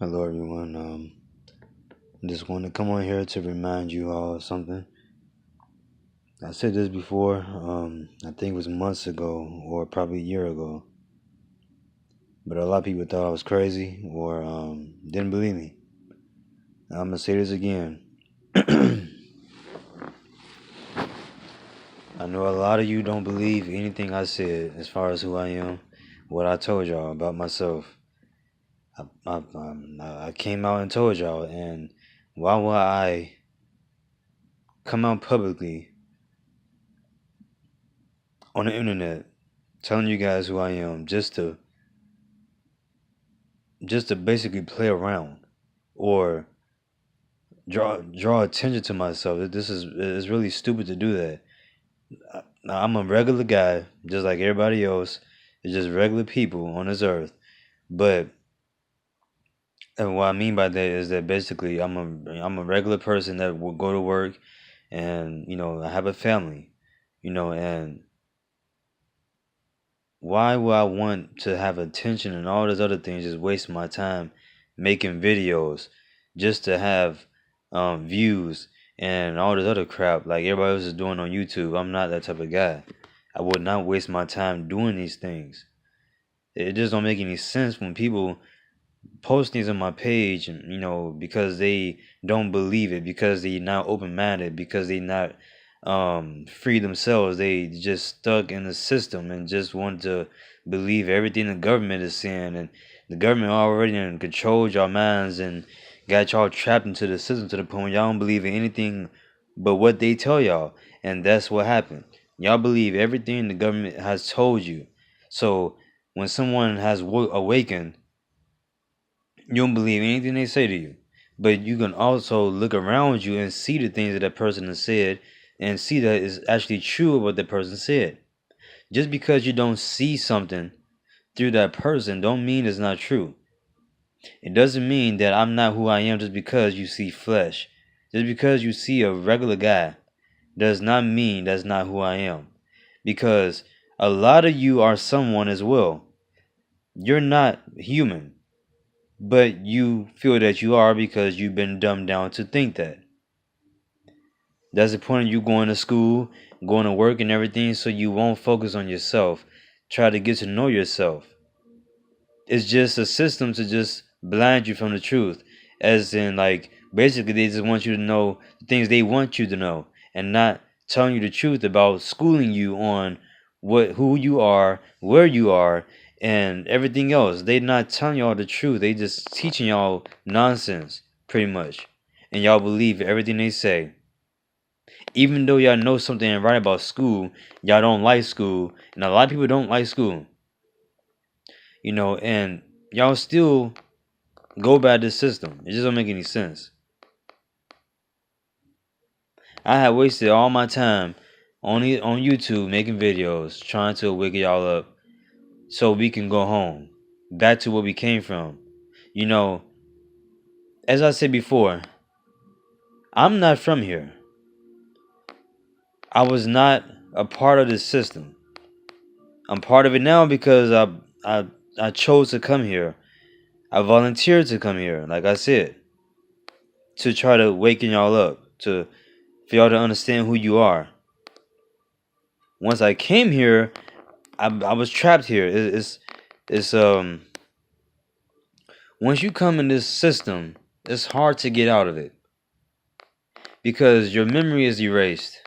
Hello, everyone. Just want to come on here to remind you all of something. I said this before. I think it was months ago or probably a year ago, but a lot of people thought I was crazy or didn't believe me. I'm gonna say this again. I know a lot of you don't believe anything I said as far as who I am, what I told y'all about myself. I came out and told y'all, and why would I come out publicly on the internet telling you guys who I am just to basically play around or draw attention to myself? This is it's really stupid to do that. Now, I'm a regular guy, just like everybody else. It's just regular people on this earth. But and what I mean by that is that basically I'm a regular person that will go to work, and I have a family, and why would I want to have attention and all those other things, just waste my time making videos just to have views and all this other crap like everybody else is doing on YouTube? I'm not that type of guy. I would not waste my time doing these things. It just don't make any sense when people post things on my page, and because they don't believe it, because they not open minded, because they not free themselves. They just stuck in the system and just want to believe everything the government is saying, and the government already done controlled your minds and got y'all trapped into the system to the point where y'all don't believe in anything but what they tell y'all. And that's what happened. Y'all believe everything the government has told you. So when someone has awakened, you don't believe anything they say to you. But you can also look around you and see the things that that person has said and see that it's actually true of what that person said. Just because you don't see something through that person don't mean it's not true. It doesn't mean that I'm not who I am just because you see flesh. Just because you see a regular guy does not mean that's not who I am. Because a lot of you are someone as well. You're not human, but you feel that you are because you've been dumbed down to think that. That's the point of you going to school, going to work and everything, so you won't focus on yourself. Try to get to know yourself. It's just a system to just blind you from the truth. As in, like, basically they just want you to know the things they want you to know and not telling you the truth about schooling you on who you are, where you are, and everything else. They not telling y'all the truth. They just teaching y'all nonsense, pretty much. And y'all believe everything they say. Even though y'all know something right about school, y'all don't like school, and a lot of people don't like school. And y'all still go by this system. It just don't make any sense. I have wasted all my time on YouTube making videos, trying to wake y'all up so we can go home, back to where we came from. You know, as I said before, I'm not from here. I was not a part of this system. I'm part of it now because I chose to come here. I volunteered to come here, like I said, to try to waken y'all up, for y'all to understand who you are. Once I came here, I was trapped here. It's once you come in this system, it's hard to get out of it because your memory is erased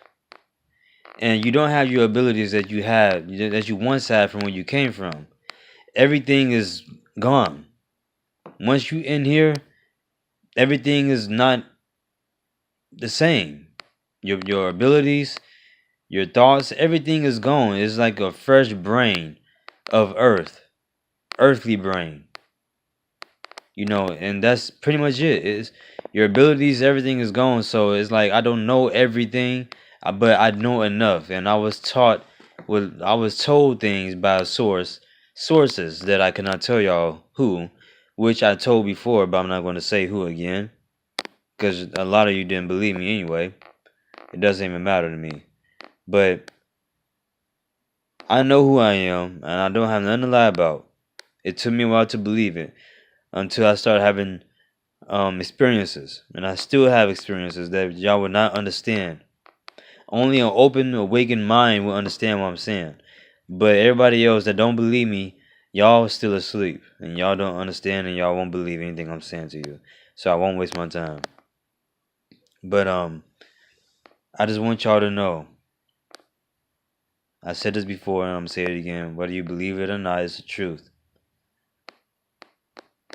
and you don't have your abilities that you once had from where you came from. Everything is gone. Once you in here, everything is not the same. Your abilities, your thoughts, everything is gone. It's like a fresh brain of earthly brain. And that's pretty much it. Is your abilities, everything is gone. So it's like I don't know everything, but I know enough. And I was told things by sources that I cannot tell y'all who, which I told before, but I'm not going to say who again, because a lot of you didn't believe me anyway. It doesn't even matter to me. But I know who I am, and I don't have nothing to lie about. It took me a while to believe it. until I start having experiences, and I still have experiences that y'all would not understand. Only an open, awakened mind will understand what I'm saying. But everybody else that don't believe me, y'all still asleep, and y'all don't understand, and y'all won't believe anything I'm saying to you. So I won't waste my time. But I just want y'all to know. I said this before, and I'm gonna say it again. Whether you believe it or not, it's the truth.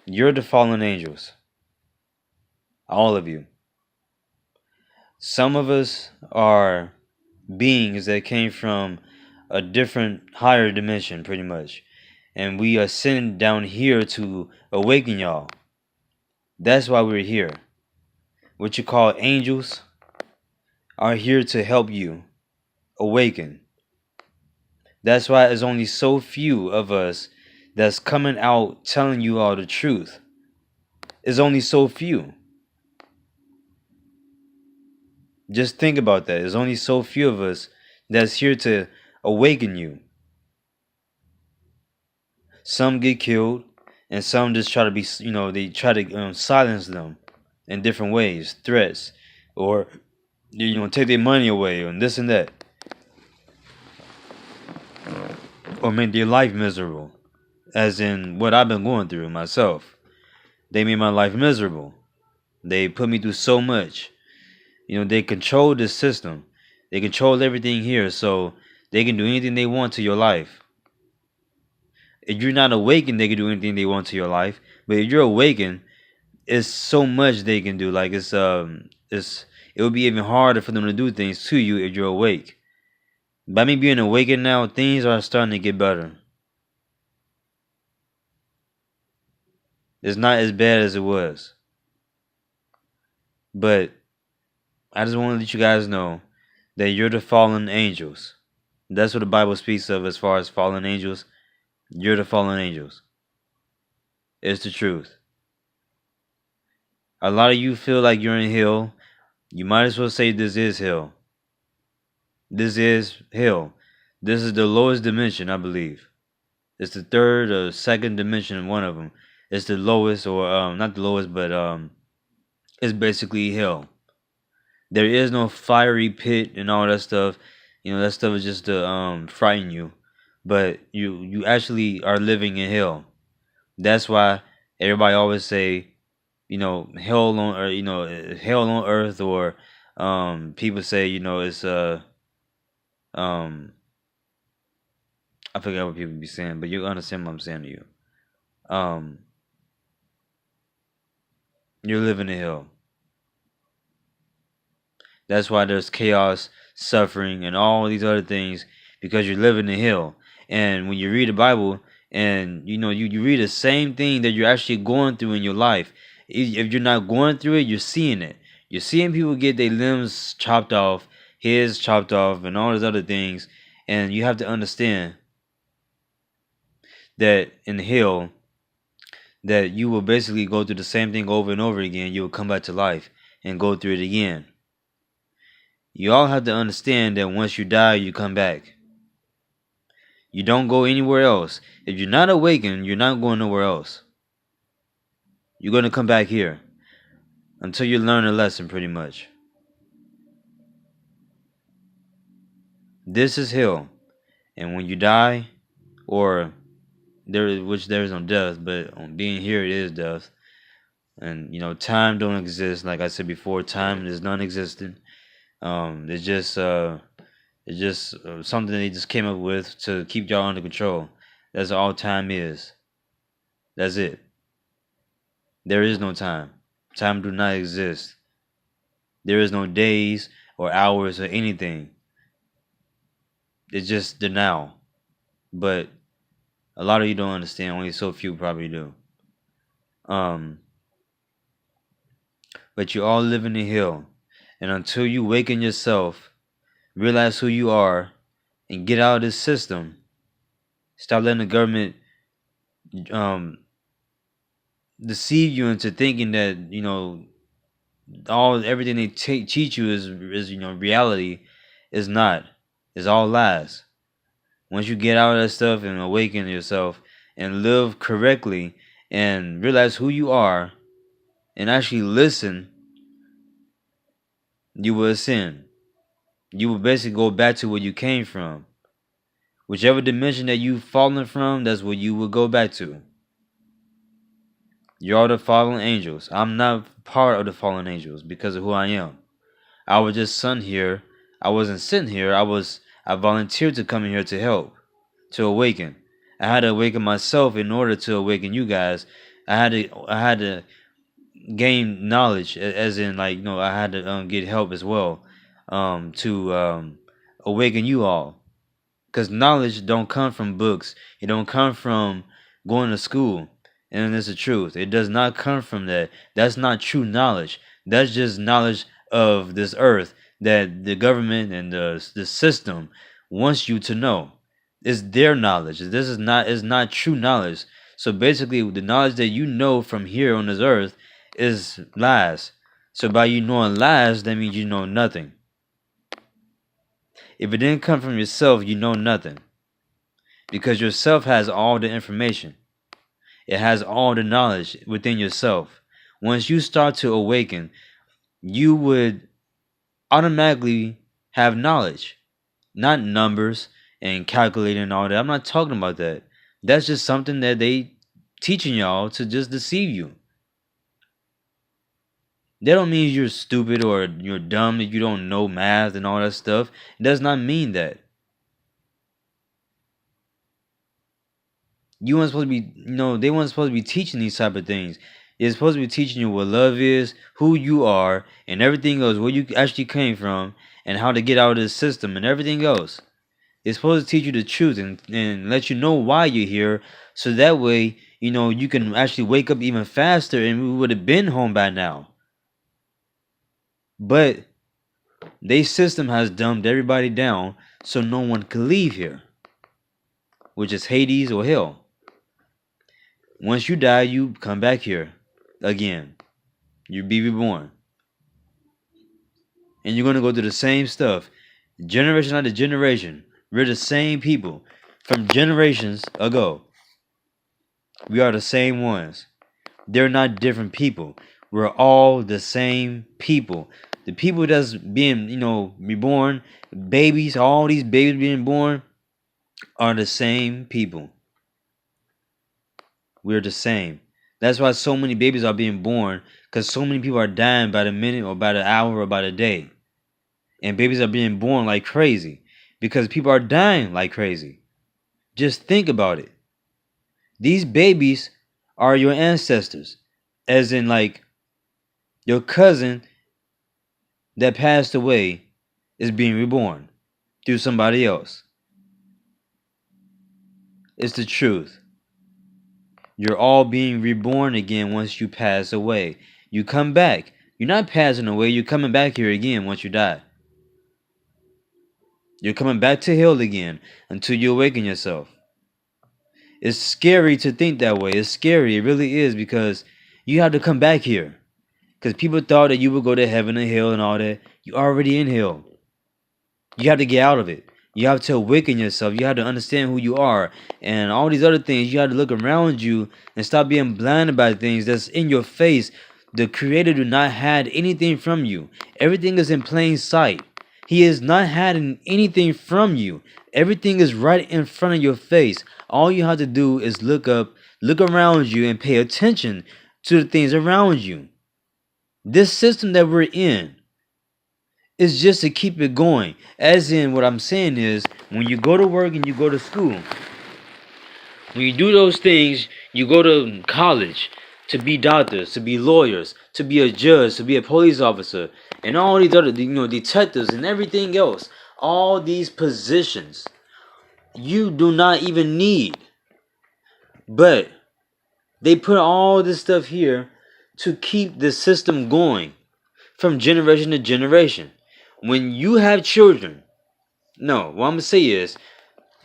You're the fallen angels, all of you. Some of us are beings that came from a different higher dimension, pretty much, and we are sent down here to awaken y'all. That's why we're here. What you call angels are here to help you awaken. That's why there's only so few of us that's coming out telling you all the truth. There's only so few. Just think about that. There's only so few of us that's here to awaken you. Some get killed, and some just try to be, they try to silence them in different ways, threats, or take their money away, and this and that, or make their life miserable. As in what I've been going through myself, they made my life miserable. They put me through so much. They control this system. They control everything here, so they can do anything they want to your life. If you're not awakened, they can do anything they want to your life. But if you're awakened, it's so much they can do. Like it would be even harder for them to do things to you if you're awake. By me being awakened now, things are starting to get better. It's not as bad as it was. But I just want to let you guys know that you're the fallen angels. That's what the Bible speaks of as far as fallen angels. You're the fallen angels. It's the truth. A lot of you feel like you're in hell. You might as well say this is hell. This is hell. This is the lowest dimension, I believe. It's the third or second dimension, one of them. It's the lowest, or not the lowest, but it's basically hell. There is no fiery pit and all that stuff. That stuff is just to frighten you. But you actually are living in hell. That's why everybody always say, hell on, or hell on earth, or people say, it's I forget what people be saying, but you understand what I'm saying to you. You're living in hell. That's why there's chaos, suffering, and all these other things, because you're living in hell. And when you read the Bible, and you read the same thing that you're actually going through in your life. If you're not going through it, you're seeing it. You're seeing people get their limbs chopped off, heads chopped off, and all these other things. And you have to understand that in hell, that you will basically go through the same thing over and over again. You will come back to life and go through it again. You all have to understand that once you die, you come back. You don't go anywhere else. If you're not awakened, you're not going nowhere else. You're going to come back here until you learn a lesson, pretty much. This is hell. And when you die, or there is no death, but on being here, it is death. And time don't exist. Like I said before, time is non-existent. It's just something they just came up with to keep y'all under control. That's all time is. That's it. There is no time. Time do not exist. There is no days or hours or anything. It's just the now. But a lot of you don't understand. Only so few probably do. But you all live in the hill. And until you awaken yourself, realize who you are, and get out of this system, stop letting the government deceive you into thinking that everything they teach you is reality. Is not. It's all lies. Once you get out of that stuff and awaken yourself and live correctly and realize who you are and actually listen, you will ascend. You will basically go back to where you came from. Whichever dimension that you've fallen from, that's where you will go back to. You're the fallen angels. I'm not part of the fallen angels because of who I am. I was just sent here. I wasn't sent here. I volunteered to come in here to help, to awaken. I had to awaken myself in order to awaken you guys. I had to gain knowledge, as in, like, I had to get help as well, to awaken you all. Because knowledge don't come from books. It don't come from going to school. And it's the truth. It does not come from that. That's not true knowledge. That's just knowledge of this earth that the government and the system wants you to know. It's their knowledge. This is not true knowledge. So basically, the knowledge that you know from here on this earth is lies. So by you knowing lies, that means you know nothing. If it didn't come from yourself, you know nothing. Because yourself has all the information. It has all the knowledge within yourself. Once you start to awaken, you would automatically have knowledge. Not numbers and calculating and all that. I'm not talking about that. That's just something that they teaching y'all to just deceive you. That don't mean you're stupid or you're dumb, that you don't know math and all that stuff. It does not mean that. You weren't supposed to be, they weren't supposed to be teaching these type of things. It's supposed to be teaching you what love is, who you are, and everything else, where you actually came from, and how to get out of this system and everything else. It's supposed to teach you the truth and let you know why you're here, so that way, you can actually wake up even faster and we would have been home by now. But their system has dumbed everybody down so no one can leave here, which is Hades or hell. Once you die, you come back here again. You be reborn. And you're going to go through the same stuff. Generation after generation. We're the same people from generations ago. We are the same ones. They're not different people. We're all the same people. The people that's being, reborn, babies, all these babies being born are the same people. We're the same. That's why so many babies are being born, because so many people are dying by the minute or by the hour or by the day. And babies are being born like crazy because people are dying like crazy. Just think about it. These babies are your ancestors, as in, like, your cousin that passed away is being reborn through somebody else. It's the truth. You're all being reborn again once you pass away. You come back. You're not passing away. You're coming back here again once you die. You're coming back to hell again until you awaken yourself. It's scary to think that way. It's scary. It really is, because you have to come back here. Because people thought that you would go to heaven and hell and all that. You're already in hell. You have to get out of it. You have to awaken yourself. You have to understand who you are. And all these other things, you have to look around you and stop being blinded by things that's in your face. The Creator do not hide anything from you. Everything is in plain sight. He is not hiding anything from you. Everything is right in front of your face. All you have to do is look up, look around you, and pay attention to the things around you. This system that we're in is just to keep it going. As in, what I'm saying is, when you go to work and you go to school, when you do those things, you go to college to be doctors, to be lawyers, to be a judge, to be a police officer, and all these other, detectives and everything else. All these positions you do not even need. But they put all this stuff here to keep the system going from generation to generation. When you have children, what I'm going to say is,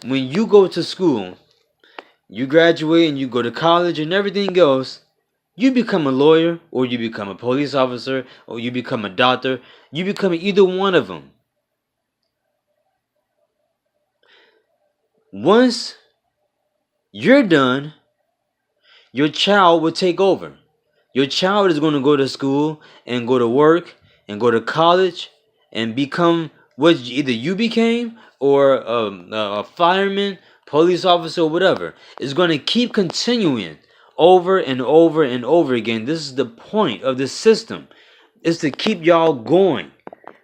when you go to school, you graduate and you go to college and everything else, you become a lawyer, or you become a police officer, or you become a doctor. You become either one of them. Once you're done, your child will take over. Your child is going to go to school and go to work and go to college and become what either you became or a fireman, police officer, or whatever. It's going to keep continuing over and over and over again. This is the point of this system. It's to keep y'all going.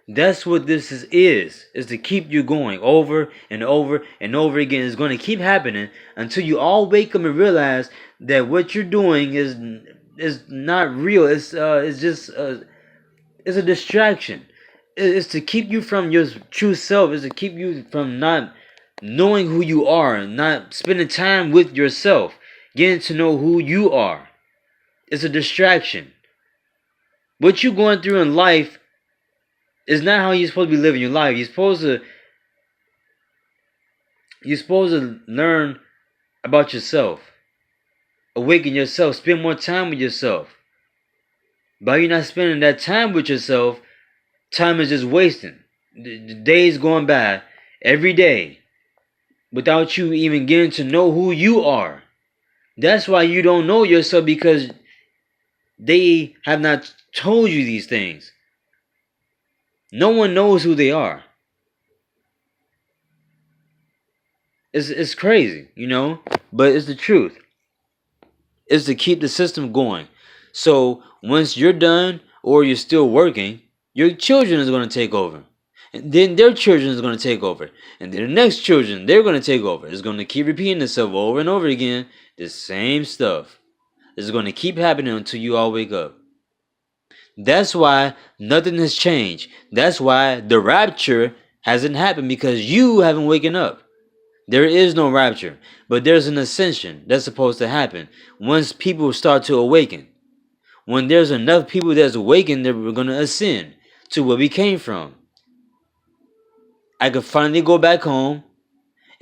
That's what this is to keep you going over and over and over again. It's going to keep happening until you all wake up and realize that what you're doing is not real. It's just it's a distraction. It's to keep you from your true self. It's to keep you from not knowing who you are and not spending time with yourself, getting to know who you are. It's a distraction. What you're going through in life is not how you're supposed to be living your life. You're supposed to learn about yourself. Awaken yourself. Spend more time with yourself. By you not spending that time with yourself, time is just wasting. The days going by every day without you even getting to know who you are. That's why you don't know yourself, because they have not told you these things. No one knows who they are. It's crazy, but it's the truth. It's to keep the system going. So once you're done or you're still working, your children is going to take over. And then their children is going to take over. And then the next children, they're going to take over. It's going to keep repeating itself over and over again. The same stuff. It's going to keep happening until you all wake up. That's why nothing has changed. That's why the rapture hasn't happened, because you haven't waken up. There is no rapture, but there's an ascension that's supposed to happen once people start to awaken. When there's enough people that's awakened, they're going to ascend to where we came from. I could finally go back home,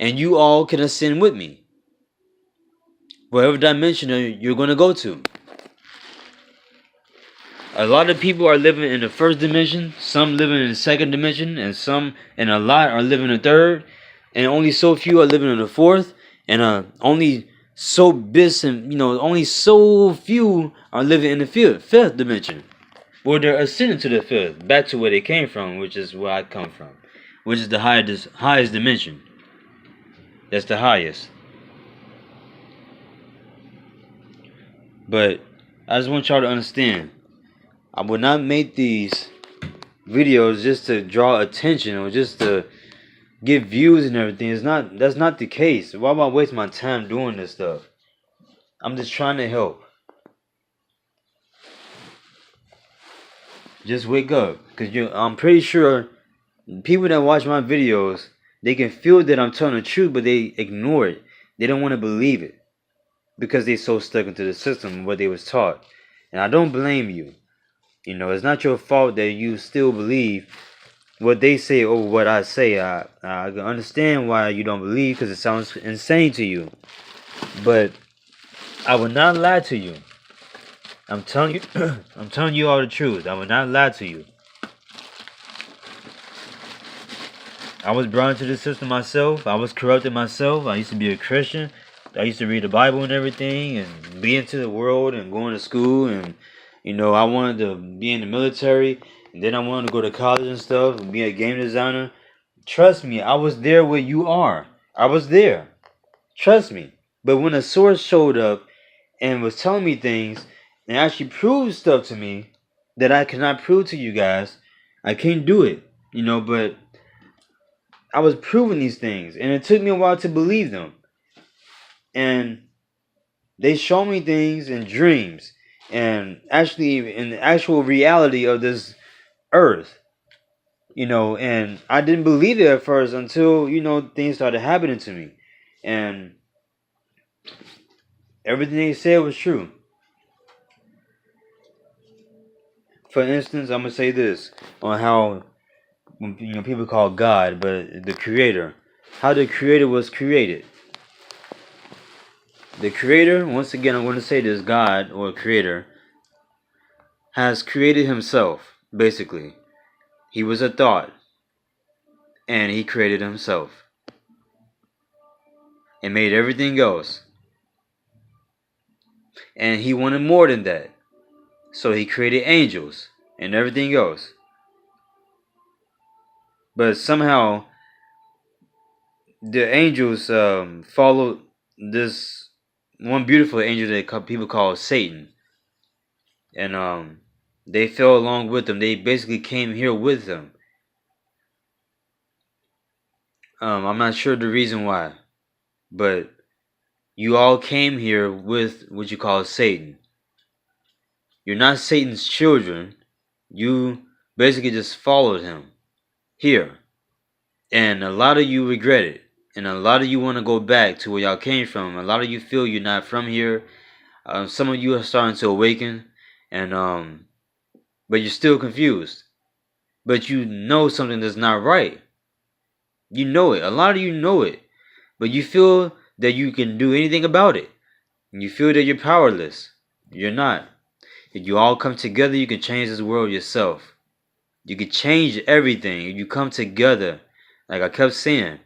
and you all can ascend with me. Whatever dimension you're going to go to. A lot of people are living in the first dimension, some living in the second dimension, and a lot are living in the third, and only so few are living in the fourth, and only so few are living in the fifth dimension. Or they're ascending to the fifth, back to where they came from, which is where I come from, which is the highest dimension. That's the highest. But I just want y'all to understand, I would not make these videos just to draw attention or just to get views and everything. That's not the case. Why would I waste my time doing this stuff? I'm just trying to help. Just wake up, because I'm pretty sure people that watch my videos, they can feel that I'm telling the truth, but they ignore it. They don't want to believe it because they're so stuck into the system and what they was taught. And I don't blame you. It's not your fault that you still believe what they say over what I say. I can understand why you don't believe, because it sounds insane to you. But I will not lie to you. I'm telling you, I'm telling you all the truth. I will not lie to you. I was brought into the system myself. I was corrupted myself. I used to be a Christian. I used to read the Bible and everything, and be into the world and going to school, and I wanted to be in the military, and then I wanted to go to college and stuff and be a game designer. Trust me, I was there where you are. I was there. Trust me. But when a source showed up and was telling me things and actually proved stuff to me that I cannot prove to you guys, I can't do it. But I was proving these things, and it took me a while to believe them. And they show me things in dreams, and actually in the actual reality of this earth, and I didn't believe it at first until, things started happening to me, and everything they said was true. For instance, I'm going to say this on how, people call God, but the Creator, how the Creator was created. The Creator, once again, I'm going to say this, God or Creator, has created himself, basically. He was a thought, and he created himself, and made everything else. and he wanted more than that. So he created angels and everything else. But somehow the angels followed this one beautiful angel that people call Satan, and they fell along with him. They basically came here with him. I'm not sure the reason why, but you all came here with what you call Satan. You're not Satan's children. You basically just followed him here. And a lot of you regret it. And a lot of you want to go back to where y'all came from. A lot of you feel you're not from here. Some of you are starting to awaken. And but you're still confused. But you know something that's not right. You know it. A lot of you know it. But you feel that you can do anything about it. And you feel that you're powerless. You're not. If you all come together, you can change this world yourself. You can change everything if you come together. Like I kept saying,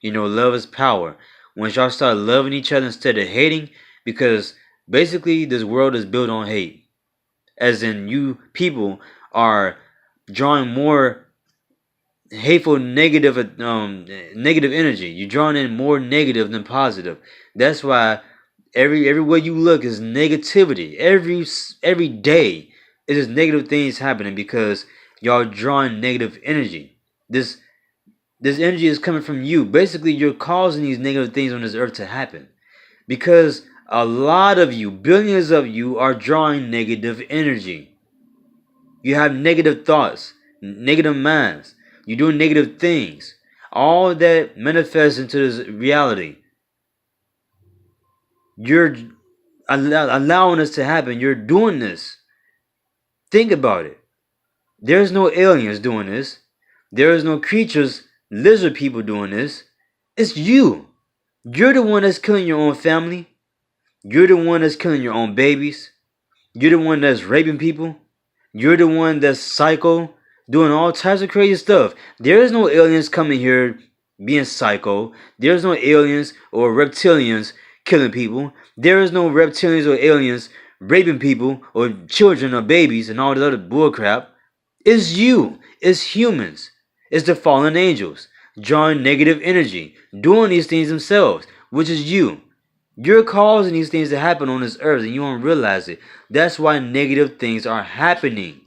love is power. Once y'all start loving each other instead of hating, because basically this world is built on hate. As in, you people are drawing more hateful, negative energy. You're drawing in more negative than positive. That's why everywhere you look is negativity. Every day it is negative things happening because y'all drawing negative energy. This energy is coming from you. Basically, you're causing these negative things on this earth to happen because a lot of you, billions of you, are drawing negative energy. You have negative thoughts, negative minds. You're doing negative things. All that manifests into this reality. You're allowing this to happen. You're doing this. Think about it. There's no aliens doing this. There is no creatures, lizard people doing this. It's you. You're the one that's killing your own family. You're the one that's killing your own babies. You're the one that's raping people. You're the one that's psycho, doing all types of crazy stuff. There is no aliens coming here being psycho. There's no aliens or reptilians killing people. There is no reptilians or aliens raping people or children or babies and all this other bullcrap. It's you. It's humans. It's the fallen angels drawing negative energy, doing these things themselves, which is you. You're causing these things to happen on this earth and you don't realize it. That's why negative things are happening.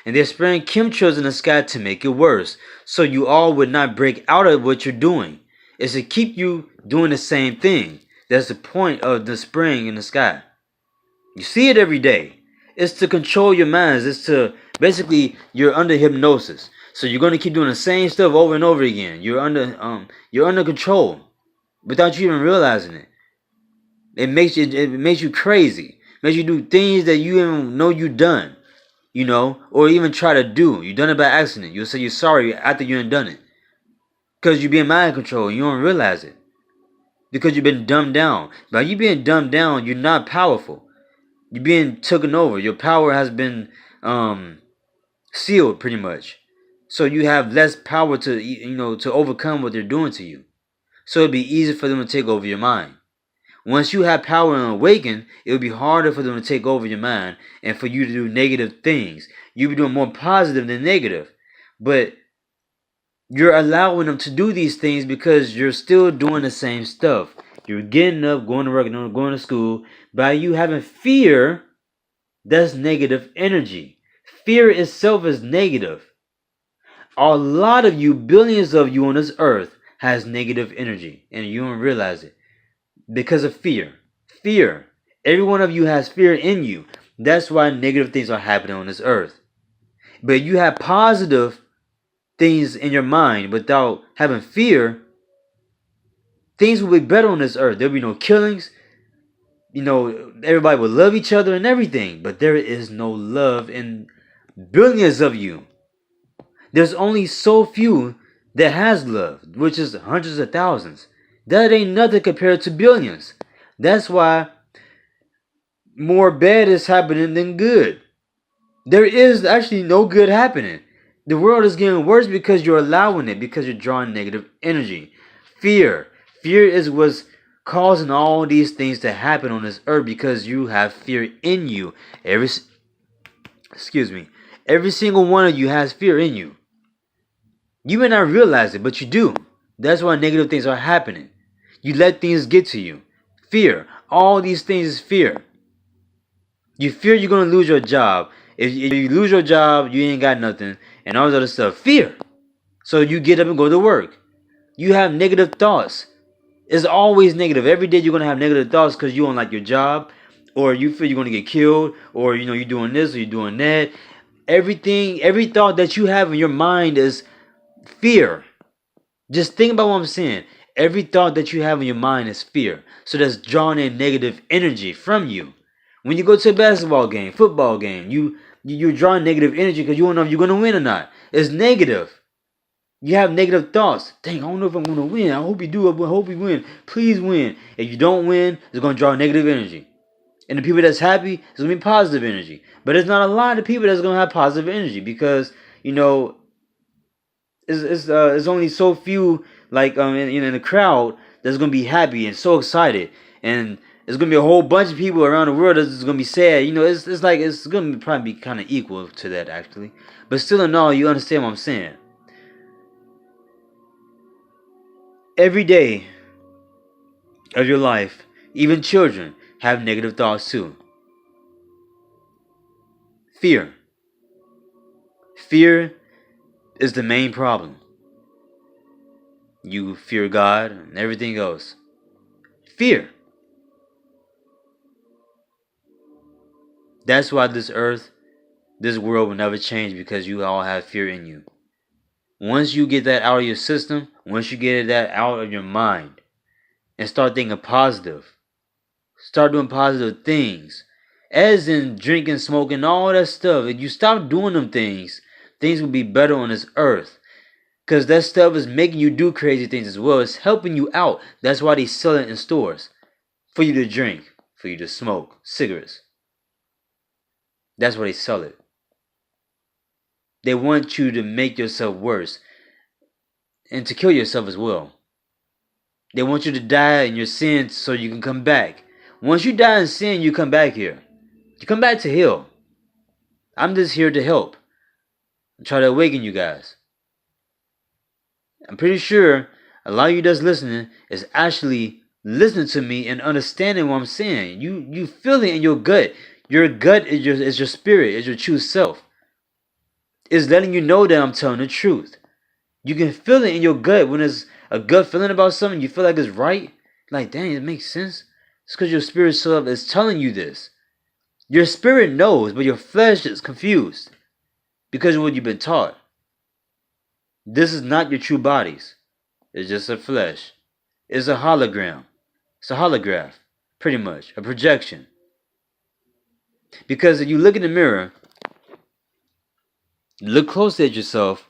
And they're spraying chemtrails in the sky to make it worse. So you all would not break out of what you're doing. It's to keep you doing the same thing. That's the point of the spraying in the sky. You see it every day. It's to control your minds. It's to basically you're under hypnosis. So you're going to keep doing the same stuff over and over again. You're under control without you even realizing it. It makes you crazy. It makes you do things that you even know you done. Or even try to do. You done it by accident. You'll say you're sorry after you ain't done it. Because you're being mind controlled. You don't realize it. Because you've been dumbed down. By you being dumbed down, you're not powerful. You're being taken over. Your power has been sealed pretty much. So you have less power to overcome what they're doing to you. So it'd be easy for them to take over your mind. Once you have power and awaken, it will be harder for them to take over your mind and for you to do negative things. You'll be doing more positive than negative. But you're allowing them to do these things because you're still doing the same stuff. You're getting up, going to work, going to school. By you having fear, that's negative energy. Fear itself is negative. A lot of you, billions of you on this earth, has negative energy. And you don't realize it. Because of fear. Fear. Every one of you has fear in you. That's why negative things are happening on this earth. But you have positive things in your mind without having fear. Things will be better on this earth. There'll be no killings. Everybody will love each other and everything. But there is no love in billions of you. There's only so few that has love, which is hundreds of thousands. That ain't nothing compared to billions. That's why more bad is happening than good. There is actually no good happening. The world is getting worse because you're allowing it, because you're drawing negative energy. Fear. Fear is what's causing all these things to happen on this earth because you have fear in you. Excuse me, every single one of you has fear in you. You may not realize it, but you do. That's why negative things are happening. You let things get to you. Fear. All these things is fear. You fear you're going to lose your job. If you lose your job, you ain't got nothing. And all this other stuff. Fear. So you get up and go to work. You have negative thoughts. It's always negative. Every day you're going to have negative thoughts because you don't like your job. Or you feel you're going to get killed. Or, you're doing this or you're doing that. Every thought that you have in your mind is fear. Just think about what I'm saying. Every thought that you have in your mind is fear. So that's drawing in negative energy from you. When you go to a basketball game, football game, you're drawing negative energy because you don't know if you're going to win or not. It's negative. You have negative thoughts. Dang, I don't know if I'm going to win. I hope you do. I hope you win. Please win. If you don't win, it's going to draw negative energy. And the people that's happy, it's going to be positive energy. But it's not a lot of people that's going to have positive energy because, it's only so few in the crowd that's gonna be happy and so excited, and there's gonna be a whole bunch of people around the world that's gonna be sad. It's gonna probably be kind of equal to that actually, but still in all, you understand what I'm saying. Every day of your life, even children have negative thoughts too. Fear. Fear is the main problem. You fear God and everything else. Fear. That's why this world will never change, because you all have fear in you. Once you get that out of your system, once you get that out of your mind and start thinking positive, start doing positive things, as in drinking, smoking, all that stuff, if you stop doing them things will be better on this earth. Because that stuff is making you do crazy things as well. It's helping you out. That's why they sell it in stores. For you to drink. For you to smoke. Cigarettes. That's why they sell it. They want you to make yourself worse. And to kill yourself as well. They want you to die in your sins so you can come back. Once you die in sin, you come back here. You come back to heal. I'm just here to help. Try to awaken you guys. I'm pretty sure a lot of you that's listening is actually listening to me and understanding what I'm saying. You feel it in your gut. Your gut is your spirit, is your true self. It's letting you know that I'm telling the truth. You can feel it in your gut when there's a gut feeling about something. You feel like it's right. Like, dang, it makes sense. It's because your spirit self is telling you this. Your spirit knows, but your flesh is confused. Because of what you've been taught. This is not your true bodies. It's just a flesh. It's a hologram. It's a holograph. Pretty much. A projection. Because if you look in the mirror, look closely at yourself,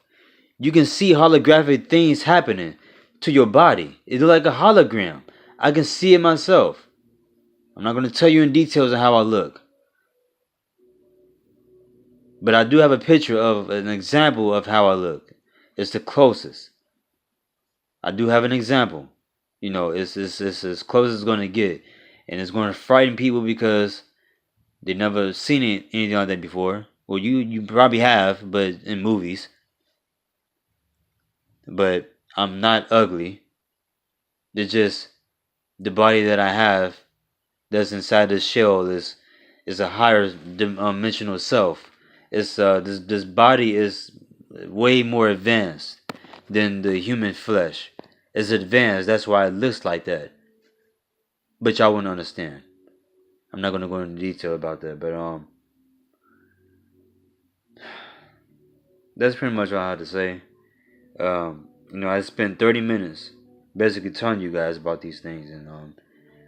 you can see holographic things happening to your body. It's like a hologram. I can see it myself. I'm not going to tell you in details of how I look. But I do have a picture of an example of how I look. It's the closest. I do have an example. It's as close as it's going to get. And it's going to frighten people because they've never seen anything like that before. Well, you probably have, but in movies. But I'm not ugly. It's just the body that I have that's inside this shell is a higher dimensional self. It's this body is way more advanced than the human flesh. It's advanced. That's why it looks like that. But y'all wouldn't understand. I'm not gonna go into detail about that. But that's pretty much all I had to say. I spent 30 minutes basically telling you guys about these things, and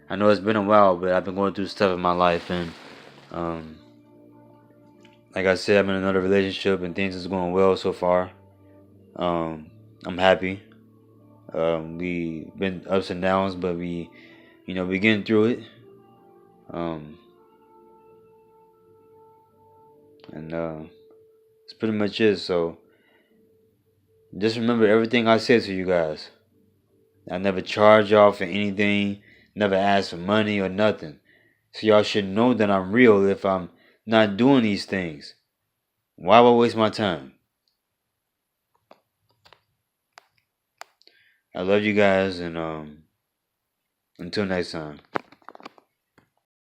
I know it's been a while, but I've been going through stuff in my life, and like I said, I'm in another relationship and things is going well so far. I'm happy. We been ups and downs, but we getting through it. It's pretty much it. So just remember everything I said to you guys. I never charge y'all for anything. never asked for money or nothing. So y'all should know that I'm real if I'm not doing these things. Why would I waste my time? I love you guys, and until next time.